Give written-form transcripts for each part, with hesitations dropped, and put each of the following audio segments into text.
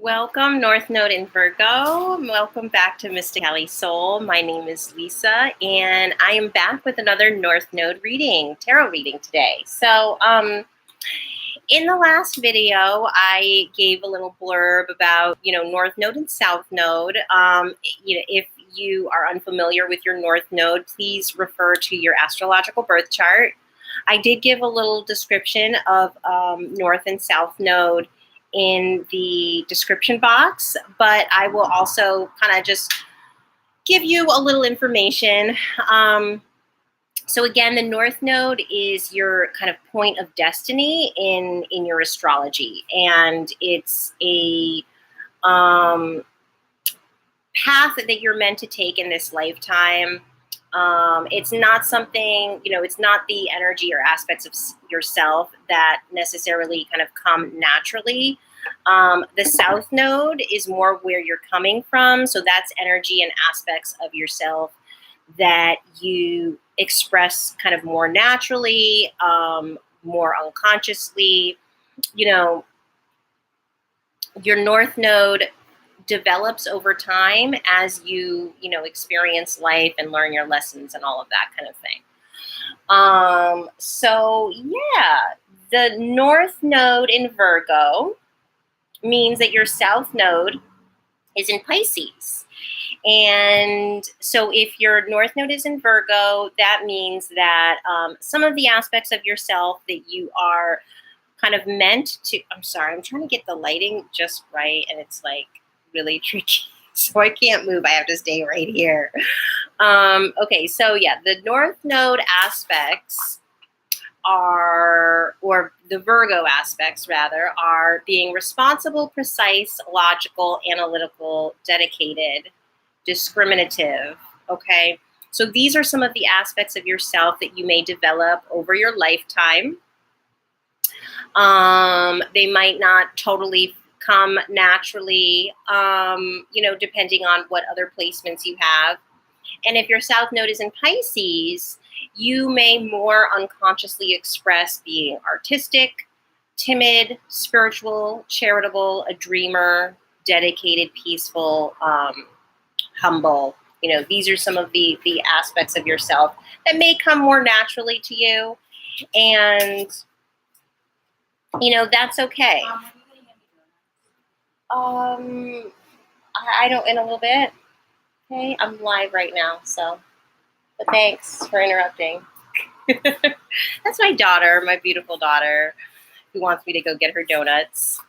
Welcome, North Node in Virgo. Welcome back to Mystic Alley Soul. My name is Lisa, and I am back with another North Node reading, tarot reading today. So, in the last video, I gave a little blurb about, North Node and South Node. If you are unfamiliar with your North Node, please refer to your astrological birth chart. I did give a little description of North and South Node in the description box, but I will also kind of just give you a little information. So again, the North Node is your kind of point of destiny in your astrology, and it's a path that you're meant to take in this lifetime. It's not something, it's not the energy or aspects of yourself that necessarily kind of come naturally. The South Node is more where you're coming from. So that's energy and aspects of yourself that you express kind of more naturally, more unconsciously. Your North Node develops over time as you experience life and learn your lessons and all of that kind of thing. So yeah, the North Node in Virgo means that your South Node is in Pisces. And so if your North Node is in Virgo, that means that some of the aspects of yourself that you are kind of meant to, I'm sorry, I'm trying to get the lighting just right, and it's like really tricky. So I can't move. I have to stay right here. Okay, so yeah, the North Node aspects are, or the Virgo aspects rather, are being responsible, precise, logical, analytical, dedicated, discriminative. Okay, so these are some of the aspects of yourself that you may develop over your lifetime. They might not totally come naturally, depending on what other placements you have. And if your South Node is in Pisces, you may more unconsciously express being artistic, timid, spiritual, charitable, a dreamer, dedicated, peaceful, humble. These are some of the aspects of yourself that may come more naturally to you. And, that's okay. I don't, in a little bit. Okay, I'm live right now, so, but thanks for interrupting. That's my daughter, my beautiful daughter, who wants me to go get her donuts.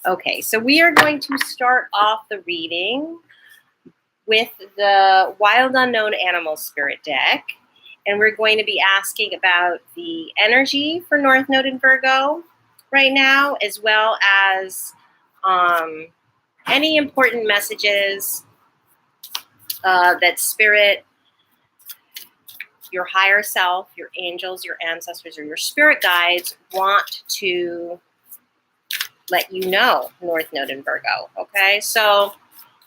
Okay, so we are going to start off the reading with the Wild Unknown Animal Spirit deck, and we're going to be asking about the energy for North Node in Virgo right now, as well as any important messages that Spirit, your higher self, your angels, your ancestors, or your spirit guides want to let you know, North Node in Virgo. Okay, so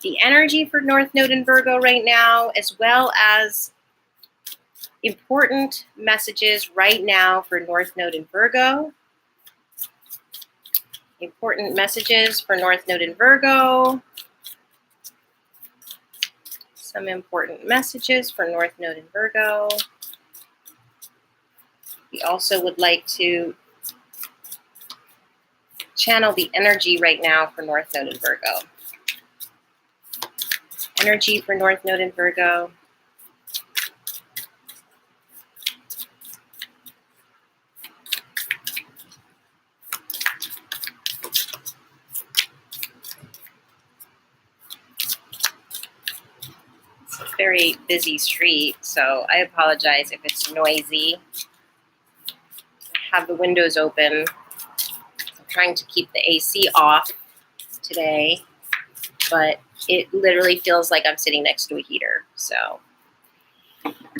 the energy for North Node in Virgo right now, as well as important messages right now for North Node in Virgo. Important messages for North Node in Virgo. Some important messages for North Node in Virgo. We also would like to channel the energy right now for North Node in Virgo. Energy for North Node in Virgo. Very busy street, so I apologize if it's noisy. I have the windows open. I'm trying to keep the AC off today, but it literally feels like I'm sitting next to a heater, so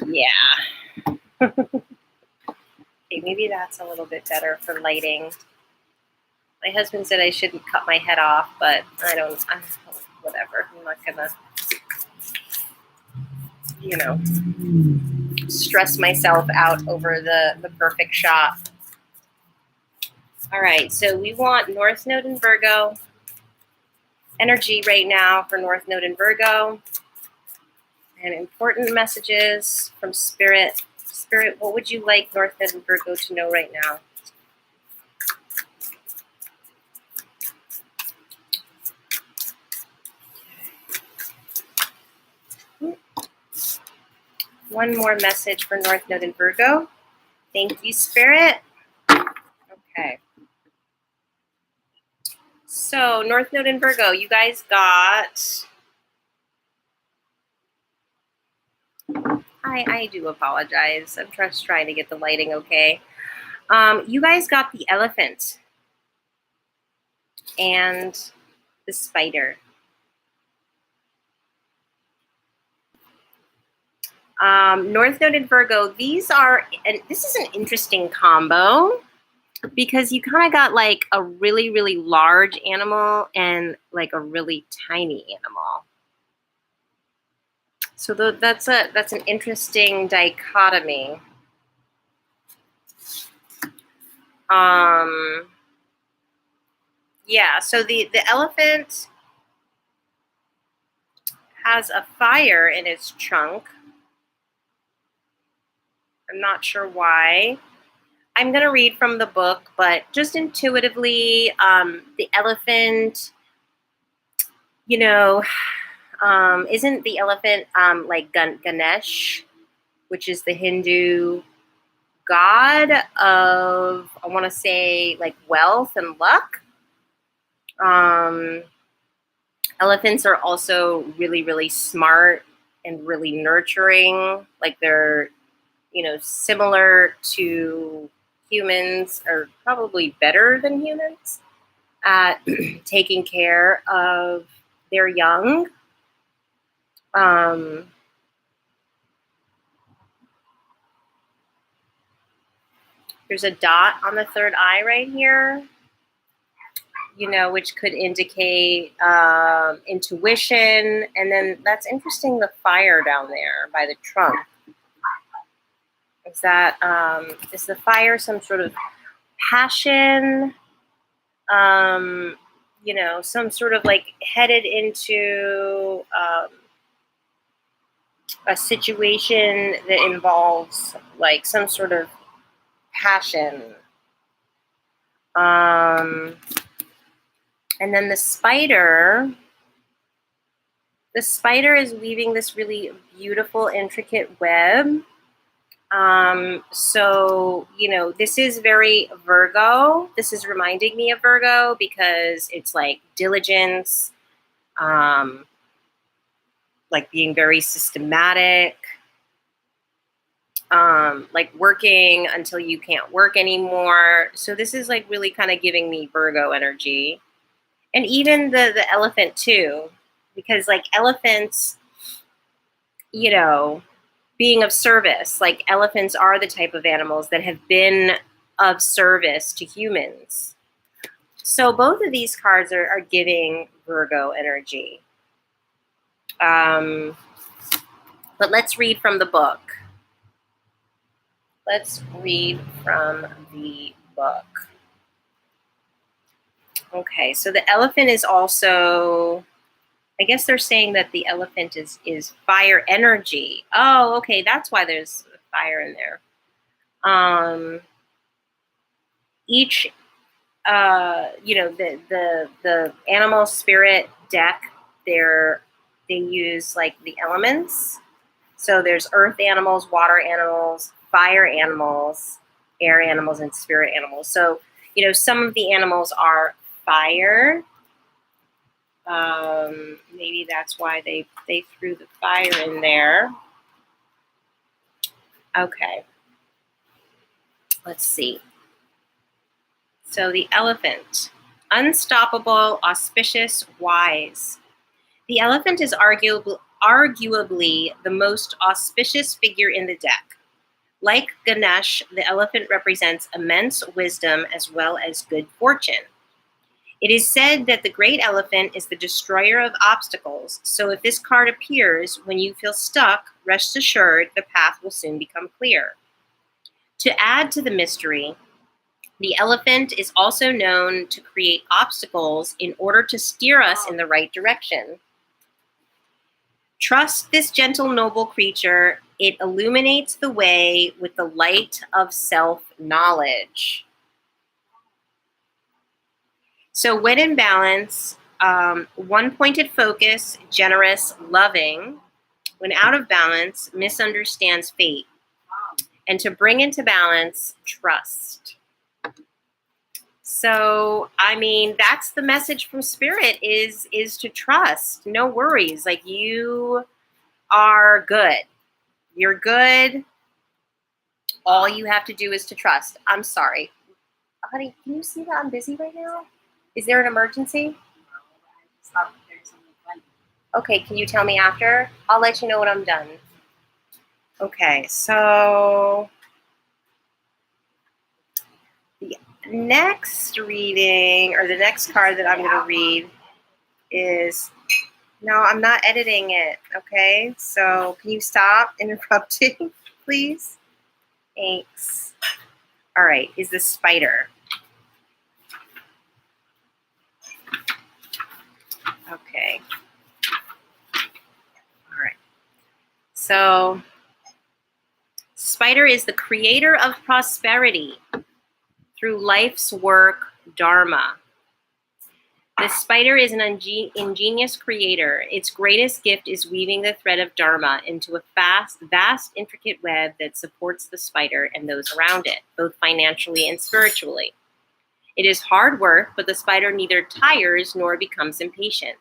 yeah. Okay, maybe that's a little bit better for lighting. My husband said I shouldn't cut my head off, but whatever. I'm not gonna stress myself out over the perfect shot. All right, so we want North Node in Virgo, energy right now for North Node in Virgo, and important messages from Spirit. Spirit, what would you like North Node in Virgo to know right now? One more message for North Node in Virgo. Thank you, Spirit. Okay. So, North Node in Virgo, you guys got... I do apologize. I'm just trying to get the lighting okay. You guys got the elephant and the spider. North Node in Virgo, these are, and this is an interesting combo because you kind of got like a really, really large animal and like a really tiny animal. So that's an interesting dichotomy. Yeah, so the elephant has a fire in its trunk. I'm not sure why. I'm going to read from the book, but just intuitively, the elephant, you know, isn't the elephant like Ganesh, which is the Hindu god of, I want to say, like wealth and luck. Elephants are also really, really smart and really nurturing. Like they're, similar to humans, or probably better than humans at taking care of their young. There's a dot on the third eye right here, which could indicate intuition. And then that's interesting, the fire down there by the trunk. Is that, is the fire some sort of passion? Some sort of like headed into a situation that involves like some sort of passion. And then the spider is weaving this really beautiful, intricate web. So, this is very Virgo. This is reminding me of Virgo because it's like diligence, like being very systematic, like working until you can't work anymore. So this is like really kind of giving me Virgo energy. And even the elephant too, because like elephants, being of service, like elephants are the type of animals that have been of service to humans. So both of these cards are giving Virgo energy. But let's read from the book. Let's read from the book. Okay, so the elephant is also, I guess they're saying that the elephant is fire energy. Oh, okay, that's why there's fire in there. Each, the animal spirit deck, they use like the elements. So there's earth animals, water animals, fire animals, air animals, and spirit animals. So, some of the animals are fire. Maybe that's why they threw the fire in there. Okay. Let's see. So the elephant, unstoppable, auspicious, wise. The elephant is arguably the most auspicious figure in the deck. Like Ganesh, the elephant represents immense wisdom as well as good fortune. It is said that the great elephant is the destroyer of obstacles, so if this card appears when you feel stuck, rest assured the path will soon become clear. To add to the mystery, The elephant is also known to create obstacles in order to steer us in the right direction. Trust this gentle, noble creature. It illuminates the way with the light of self-knowledge. So when in balance, one-pointed focus, generous, loving. When out of balance, misunderstands fate. And to bring into balance, trust. So, I mean, that's the message from Spirit is to trust. No worries. Like, you are good. You're good. All you have to do is to trust. I'm sorry. Honey, can you see that I'm busy right now? Is there an emergency? Okay, can you tell me after? I'll let you know when I'm done. Okay, so the next reading, or the next card that I'm going to read is, no, I'm not editing it, okay? So can you stop interrupting, please? Thanks. All right, is the spider. Okay. All right. So, spider is the creator of prosperity through life's work, dharma. The spider is an ingenious creator. Its greatest gift is weaving the thread of dharma into a vast, intricate web that supports the spider and those around it, both financially and spiritually. It is hard work, but the spider neither tires nor becomes impatient.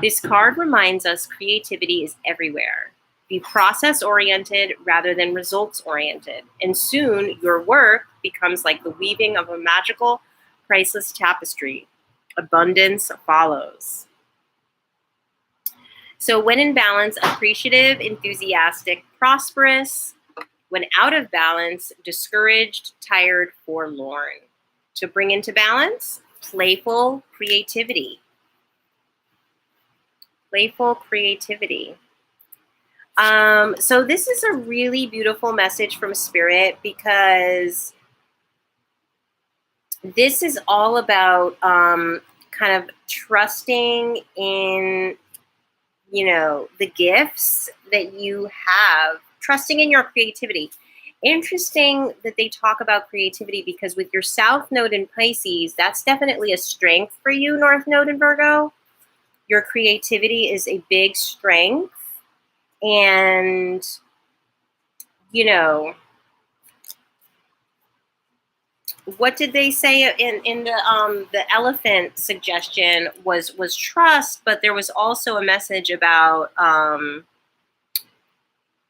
This card reminds us creativity is everywhere. Be process-oriented rather than results-oriented, and soon your work becomes like the weaving of a magical, priceless tapestry. Abundance follows. So when in balance, appreciative, enthusiastic, prosperous. When out of balance, discouraged, tired, forlorn. To bring into balance, playful creativity. Playful creativity. So this is a really beautiful message from Spirit, because this is all about kind of trusting in, you know, the gifts that you have, trusting in your creativity. Interesting that they talk about creativity, because with your South Node in Pisces, that's definitely a strength for you, North Node in Virgo. Your creativity is a big strength. And, you know, what did they say in the elephant suggestion was trust, but there was also a message about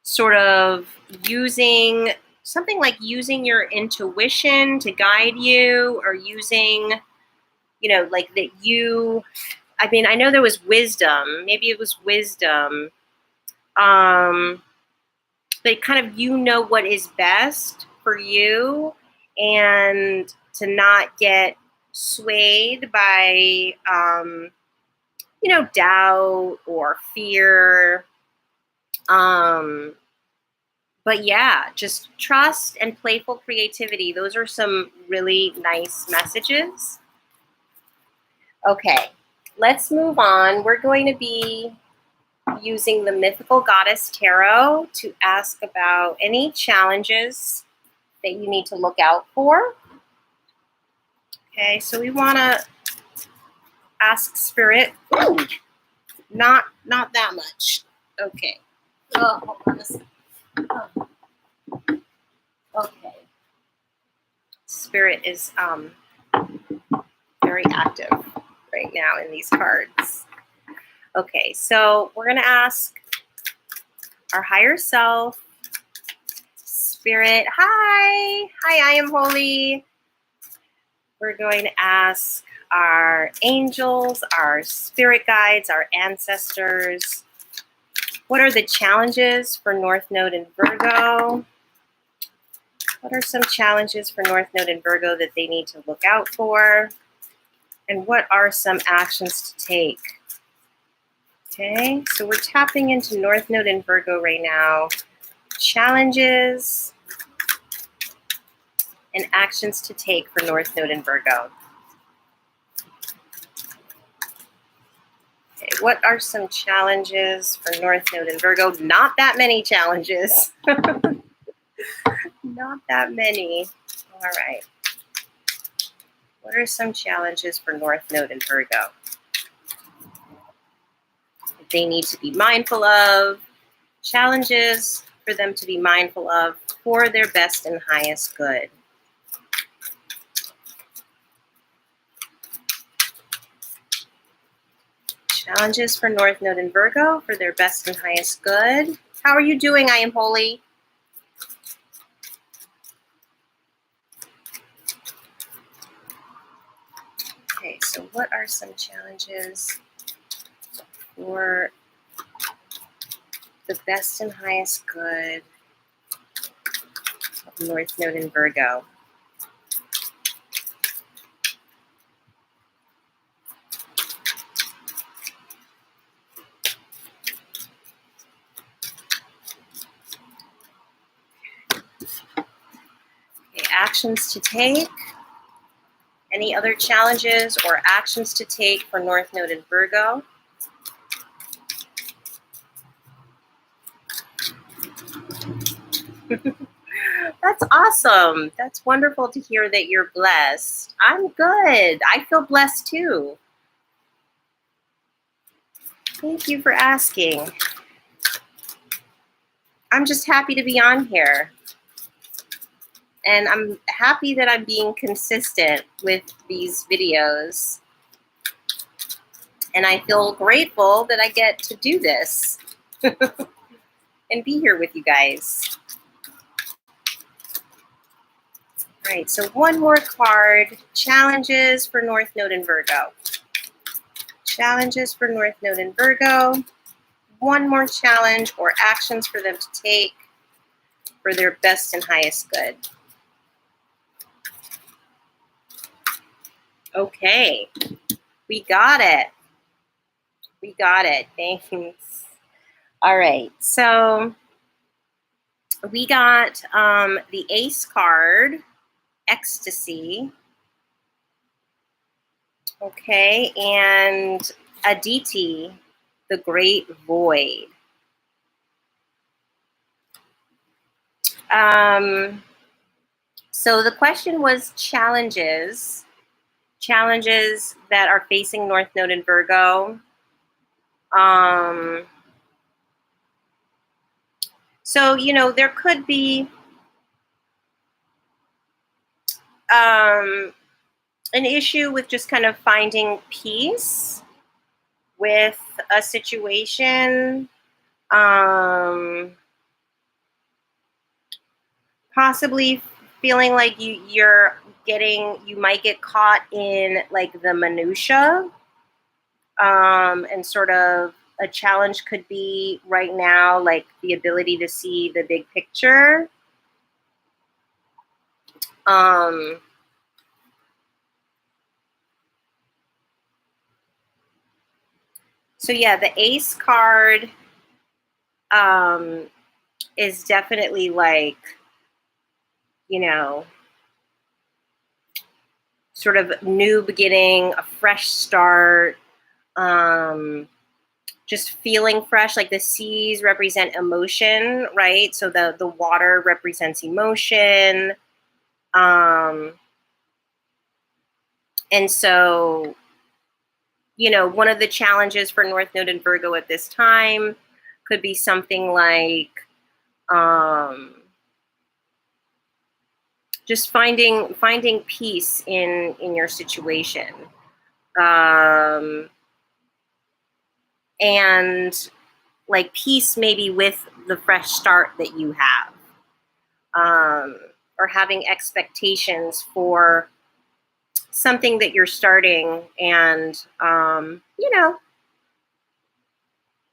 sort of using something like using your intuition to guide you, or using, you know, like that you, I mean, I know there was wisdom, maybe it was wisdom, but kind of, you know, what is best for you, and to not get swayed by, you know, doubt or fear. But yeah, just trust and playful creativity. Those are some really nice messages. Okay, let's move on. We're going to be using the Mythical Goddess Tarot to ask about any challenges that you need to look out for. Okay, so we want to ask Spirit. Ooh, not that much. Okay. Oh, hold on a second. Oh. Okay. Spirit is very active right now in these cards. Okay, so we're going to ask our higher self, Spirit. Hi, I am holy. We're going to ask our angels, our spirit guides, our ancestors. What are the challenges for North Node in Virgo? What are some challenges for North Node in Virgo that they need to look out for? And what are some actions to take? Okay, so we're tapping into North Node in Virgo right now. Challenges and actions to take for North Node in Virgo. Okay, what are some challenges for North Node in Virgo? Not that many challenges. Not that many. All right. What are some challenges for North Node in Virgo that they need to be mindful of? Challenges for them to be mindful of for their best and highest good. Challenges for North Node in Virgo for their best and highest good. How are you doing, I am holy? Okay, so what are some challenges for the best and highest good of North Node in Virgo? Okay, actions to take. Any other challenges or actions to take for North Node in Virgo? That's awesome. That's wonderful to hear that you're blessed. I'm good. I feel blessed too. Thank you for asking. I'm just happy to be on here. And I'm happy that I'm being consistent with these videos. And I feel grateful that I get to do this and be here with you guys. All right, so one more card. Challenges for North Node in Virgo. Challenges for North Node in Virgo. One more challenge or actions for them to take for their best and highest good. Okay, we got it. We got it. Thanks. All right, so we got the Ace card, Ecstasy. Okay, and Aditi, the Great Void. So the question was challenges that are facing North Node in Virgo. So, you know, there could be an issue with just kind of finding peace with a situation. Possibly feeling like you might get caught in like the minutia. And sort of a challenge could be right now, like the ability to see the big picture. So yeah, the Ace card is definitely like, you know, sort of new beginning, a fresh start, just feeling fresh. Like the seas represent emotion, right? So the water represents emotion. And so, you know, one of the challenges for North Node and Virgo at this time could be something like just finding peace in your situation. And like peace maybe with the fresh start that you have. Or having expectations for something that you're starting, and you know,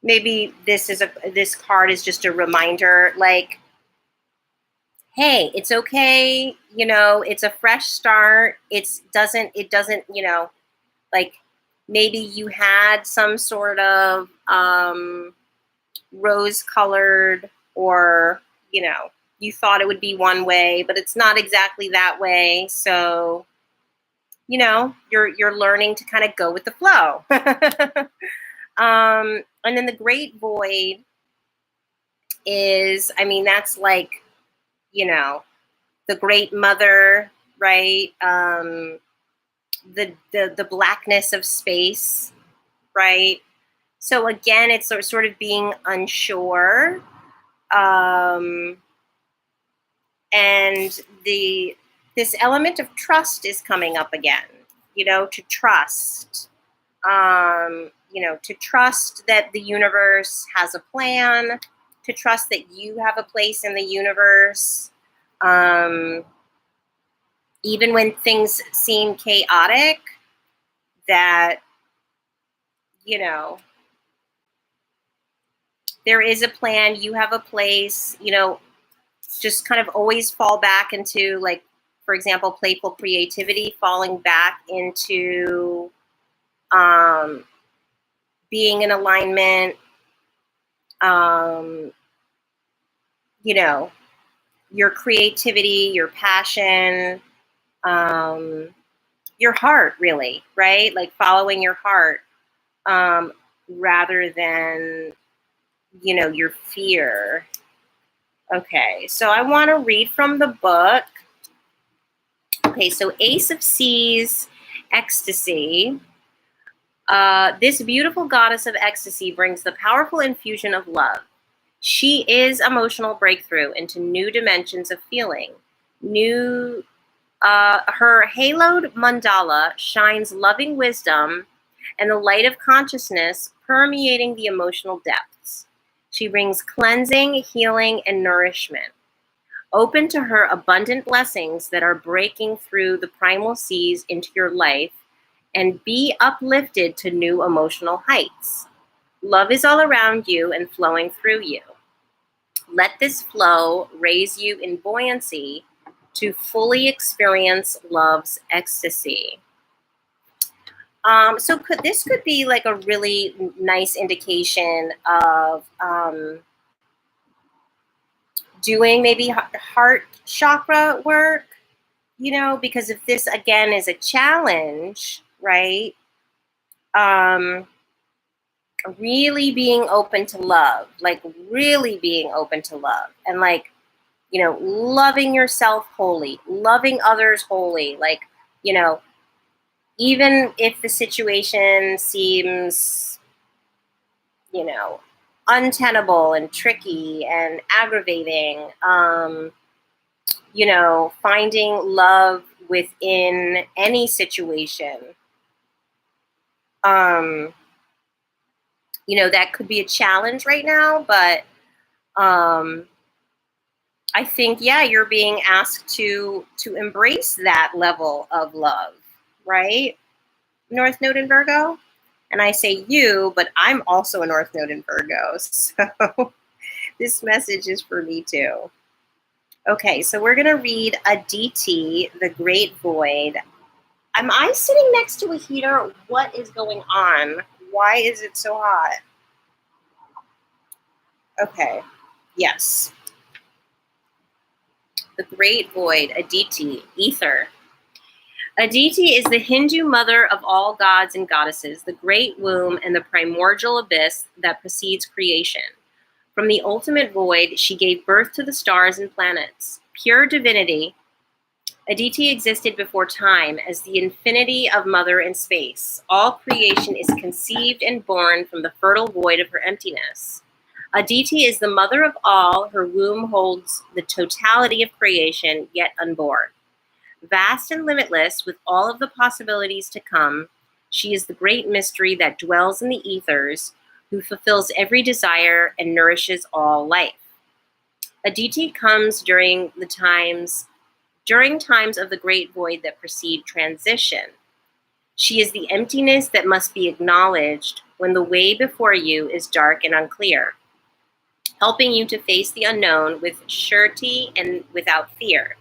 maybe this card is just a reminder, like, hey, it's okay, you know, it's a fresh start. It doesn't, you know, like maybe you had some sort of rose colored or, you know, you thought it would be one way, but it's not exactly that way. So, you're learning to kind of go with the flow. And then the great void is, I mean, that's like, the great mother, right? The blackness of space, right? So again, it's sort of being unsure. And this element of trust is coming up again, to trust, to trust that the universe has a plan, to trust that you have a place in the universe. Even when things seem chaotic, that, there is a plan, you have a place, just kind of always fall back into, like, for example, playful creativity, falling back into being in alignment, your creativity, your passion, your heart, really, right? Like following your heart, rather than, your fear. Okay, so I want to read from the book. Okay, so Ace of Seas, Ecstasy. This beautiful goddess of ecstasy brings the powerful infusion of love. She is emotional breakthrough into new dimensions of feeling. Her haloed mandala shines loving wisdom and the light of consciousness permeating the emotional depths. She brings cleansing, healing, and nourishment. Open to her abundant blessings that are breaking through the primal seas into your life, and be uplifted to new emotional heights. Love is all around you and flowing through you. Let this flow raise you in buoyancy to fully experience love's ecstasy. So this could be like a really nice indication of doing maybe heart chakra work, because if this again is a challenge, right? Really being open to love, like really being open to love, and like, loving yourself wholly, loving others wholly, like, even if the situation seems, untenable and tricky and aggravating, finding love within any situation, that could be a challenge right now, but I think, yeah, you're being asked to embrace that level of love, right? North Node in Virgo. And I say you, but I'm also a North Node in Virgo. So this message is for me too. Okay, so we're going to read Aditi, the Great Void. Am I sitting next to a heater? What is going on? Why is it so hot? Okay, yes. The Great Void, Aditi, Ether. Aditi is the Hindu mother of all gods and goddesses, the great womb and the primordial abyss that precedes creation. From the ultimate void, she gave birth to the stars and planets. Pure divinity, Aditi existed before time as the infinity of mother in space. All creation is conceived and born from the fertile void of her emptiness. Aditi is the mother of all. Her womb holds the totality of creation, yet unborn. Vast and limitless, with all of the possibilities to come, she is the great mystery that dwells in the ethers, who fulfills every desire and nourishes all life. Aditi comes during times of the great void that precede transition. She is the emptiness that must be acknowledged when the way before you is dark and unclear, helping you to face the unknown with surety and without fear.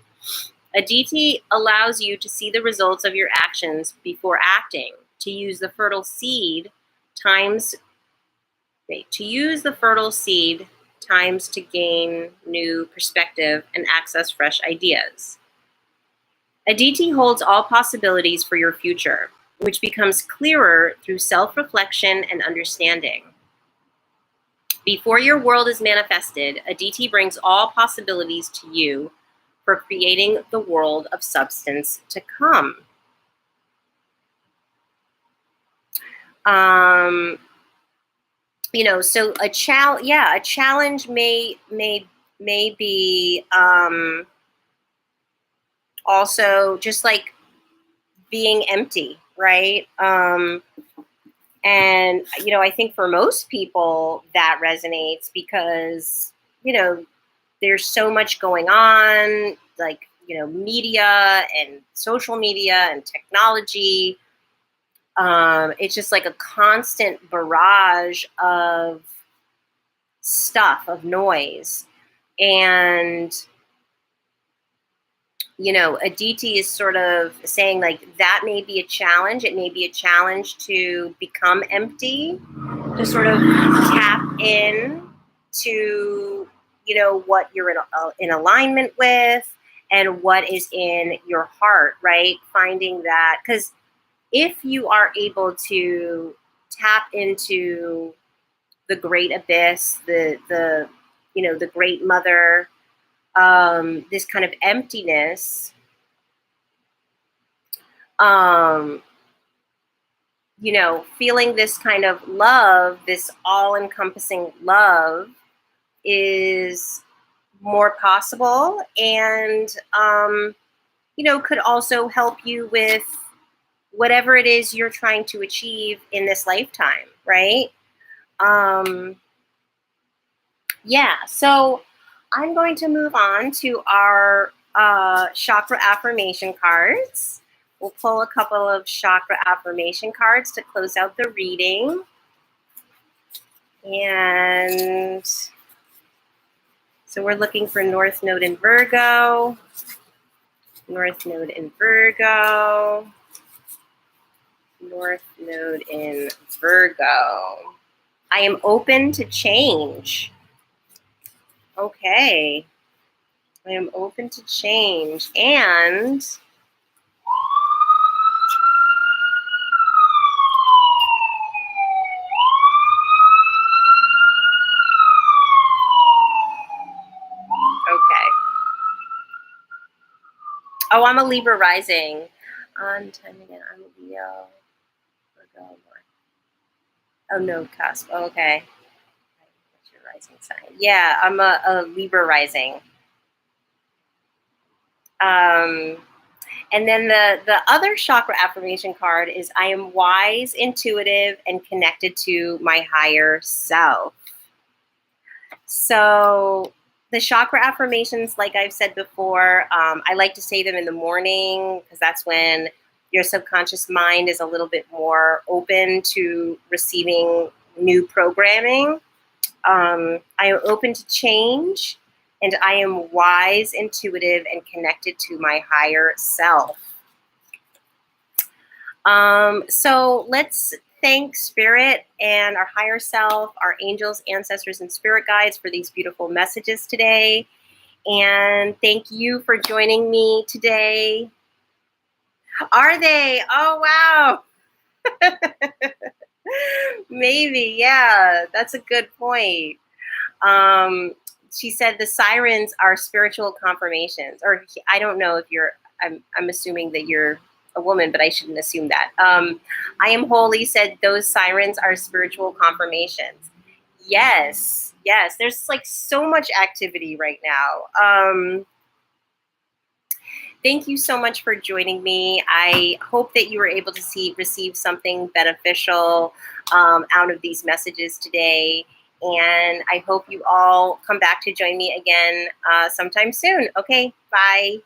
Aditi allows you to see the results of your actions before acting, to use the fertile seed times to gain new perspective and access fresh ideas. Aditi holds all possibilities for your future, which becomes clearer through self-reflection and understanding. Before your world is manifested, Aditi brings all possibilities to you for creating the world of substance to come. So a challenge may be also just like being empty, right? And I think for most people that resonates because there's so much going on, like media and social media and technology. It's just like a constant barrage of stuff, of noise. And, Aditi is sort of saying like that may be a challenge. It may be a challenge to become empty, to sort of tap in to, what you're in alignment with and what is in your heart, right? Finding that, because if you are able to tap into the great abyss, the great mother, this kind of emptiness, feeling this kind of love, this all-encompassing love is more possible and, could also help you with whatever it is you're trying to achieve in this lifetime, right? So I'm going to move on to our chakra affirmation cards. We'll pull a couple of chakra affirmation cards to close out the reading. And so we're looking for North Node in Virgo. North Node in Virgo. North Node in Virgo. I am open to change. Okay. I am open to change. And oh, I'm a Libra rising. On time again, I'm a Leo. Virgo. Oh, no, cusp. Oh, okay. What's your rising sign? Yeah, I'm a Libra rising. And then the other chakra affirmation card is I am wise, intuitive, and connected to my higher self. So the chakra affirmations, like I've said before, I like to say them in the morning because that's when your subconscious mind is a little bit more open to receiving new programming. I am open to change, and I am wise, intuitive, and connected to my higher self. So let's thank Spirit and our higher self, our angels, ancestors, and spirit guides for these beautiful messages today. And thank you for joining me today. Are they? Oh, wow. Maybe, yeah, that's a good point. She said the sirens are spiritual confirmations, or I don't know if you're, I'm assuming that you're a woman, but I shouldn't assume that. I am holy said those sirens are spiritual confirmations. Yes, there's like so much activity right now. Thank you so much for joining me. I hope that you were able to receive something beneficial out of these messages today. And I hope you all come back to join me again sometime soon. Okay, bye.